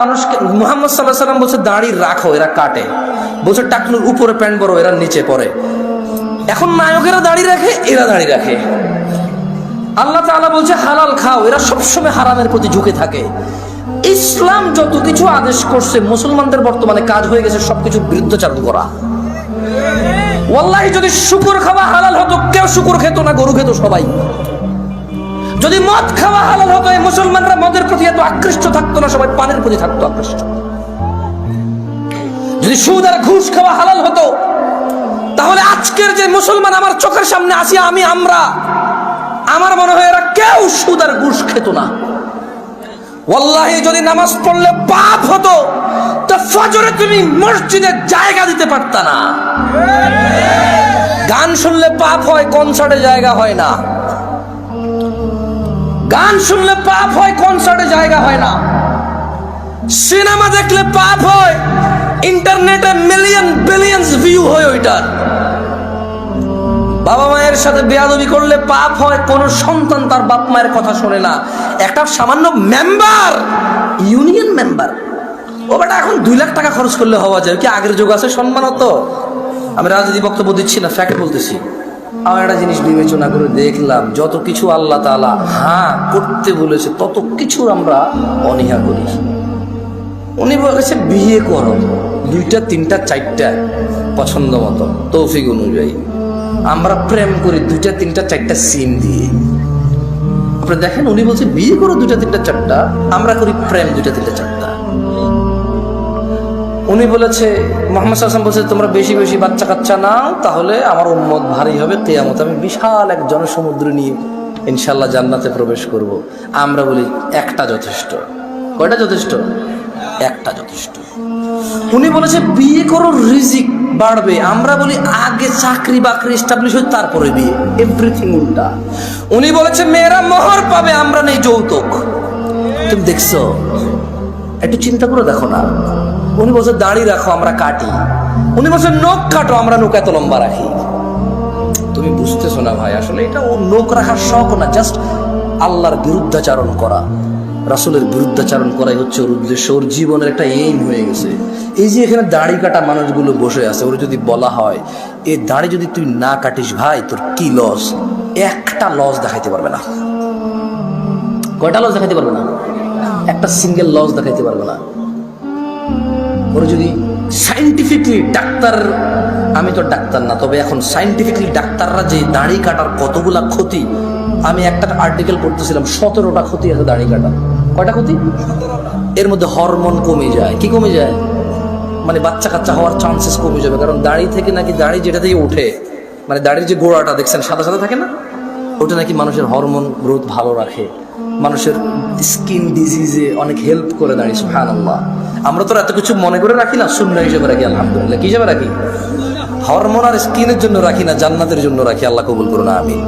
মানুষকে মুহাম্মদ সাল্লাল্লাহু আলাইহি ওয়াসাল্লাম বলছে দাড়ি রাখো, এরা কাটে। বলছে টাকনুর উপরে প্যান্ট বড়, এরা নিচে পড়ে। এখন নায়কেরা দাড়ি রাখে, এরা দাড়ি রাখে। আল্লাহ তাআলা বলছে হালাল খাও, এরা সবসময় হারামের প্রতি ঝুঁকে থাকে। ইসলাম যত কিছু আদেশ করছে, মুসলমানদের বর্তমানে কাজ হয়ে গেছে সবকিছুর বিরুদ্ধাচরণ করা। ওয়াল্লাহি যদি শুকর খাওয়া হালাল হতো, কেউ শুকর খেত না, গরু খেত সবাই। যদি মদ খাওয়া হালাল হতো, এই মুসলমানরা মদের প্রতি এত আকৃষ্ট থাকতো না, সবাই পানের প্রতি থাকতো আকৃষ্ট। যদি সুদ আর ঘুষ খাওয়া হালাল হতো, তাহলে আজকের যে মুসলমান আমার চোখের সামনে আসি আমরা আমার মনে হয় এরা কেউ সুদ আর ঘুষ খেত না। ওয়াল্লাহি যদি নামাজ পড়লে পাপ হতো, তো ফজরে তুমি মসজিদে জায়গা দিতে পারতা না। গান শুনলে পাপ হয়, কনসার্টে জায়গা হয় না। গান শুনলে পাপ হয়, কনসার্টে জায়গা হয় না। সিনেমা দেখলে পাপ হয়, ইন্টারনেটে মিলিয়ন বিলিয়ন্স ভিউ হয় ওইটার। বাবা মায়ের সাথে বেয়াদবি করলে পাপ হয়, কোন সন্তান তার বাপ মায়ের কথা শোনে না। একটা সামান্য মেম্বার, ইউনিয়ন মেম্বার, ও বেটা এখন 2 লাখ টাকা খরচ করলে হওয়া যায় কি? আগের যুগ আছে সম্মান হতো। আমি রাজনীতি বক্তব্য দিচ্ছি না, ফ্যাক্ট বলতেছি। আমার একটা জিনিস বিবেচনা করে দেখলাম, যত কিছু আল্লাহ তাআলা হ্যাঁ করতে বলেছে, তত কিছুর আমরা অনীহা করি। উনি বলেছে বিয়ে করো, 2টা 3টা 4টা পছন্দ মতো তৌফিক অনুযায়ী। আমরা প্রেম করি 2টা 3টা 4টা সিম দিয়ে। আপনি দেখেন, উনি বলছে বিয়ে করো 2টা 3টা 4টা, আমরা করি প্রেম 2টা 3টা 4টা। উনি বলেছে, মুহাম্মদ সাল্লাল্লাহু আলাইহি ওয়াসাল্লাম বলছে তোমরা বেশি বেশি বাচ্চা কাচ্চা নাও, তাহলে আমার উম্মত ভারী হবে, কিয়ামত আমি বিশাল এক জনসমুদ্র নিয়ে ইনশাআল্লাহ জান্নাতে প্রবেশ করব। আমরা বলি একটা যথেষ্ট। কয়টা যথেষ্ট? একটা যথেষ্ট। উনি বলেছে বিয়ে করো রিজিক বাড়বে, আমরা বলি আগে চাকরি বাকরি এস্টাবলিশ হয় তারপরে বিয়ে। এভরিথিং উল্টা। উনি বলেছে মেয়েরা মোহর পাবে, আমরা নেই যৌতুক। তুমি দেখছো? একটু চিন্তা করে দেখো না। উনি বলছে দাড়ি রাখো, আমরা কাটি। উনি বলছে নখ কাটো, আমরা নখ এত লম্বা রাখি। তুমি বুঝতেছো না ভাই, আসলে এটা ও নখ রাখার শখ না, জাস্ট আল্লাহর বিরুদ্ধাচারণ করা, রাসূলের বিরুদ্ধাচারণ করাই হচ্ছে ওর উদ্দেশ্য। ওর জীবনের একটা এইম হয়ে গেছে। এই যে এখানে দাড়ি কাটা মানুষগুলো বসে আছে, ওর যদি বলা হয় এই দাড়ি যদি তুই না কাটিস ভাই তোর কি লস, একটা লস দেখাইতে পারবে না। কয়টা লস দেখাইতে পারবে না? একটা সিঙ্গেল লস দেখাইতে পারবে না। ওর যদি সাইন্টিফিকলি ডাক্তার, আমি তো ডাক্তার না, তবে এখন সাইন্টিফিকলি ডাক্তাররা যে দাড়ি কাটার কতগুলা ক্ষতি, আমি একটা আর্টিকেল পড়তেছিলাম, 17টা ক্ষতি আছে দাড়ি কাটা। কয়টা ক্ষতি? এর মধ্যে হরমোন কমে যায়। কি কমে যায়? মানে বাচ্চা কাচ্চা হওয়ার চান্সেস কমে যাবে। কারণ দাড়ি থেকে নাকি, দাড়ি যেটা থেকে ওঠে, মানে দাড়ির যে গোড়াটা দেখছেন সাদা সাদা থাকে না, ওটা নাকি মানুষের হরমোন গ্রোথ ভালো রাখে, মানুষের স্কিন ডিজিজে অনেক হেল্প করে দাঁড়িয়ে। সুবহানাল্লাহ। আমরা তো এত কিছু মনে করে রাখি না, সুন্নাহ হিসেবে রাখি। আলহামদুলিল্লাহ। কি হিসেবে রাখি? হরমোন আর স্কিনের জন্য রাখি না, জান্নাতের জন্য রাখি। আল্লাহ কবুল করুন, আমিন।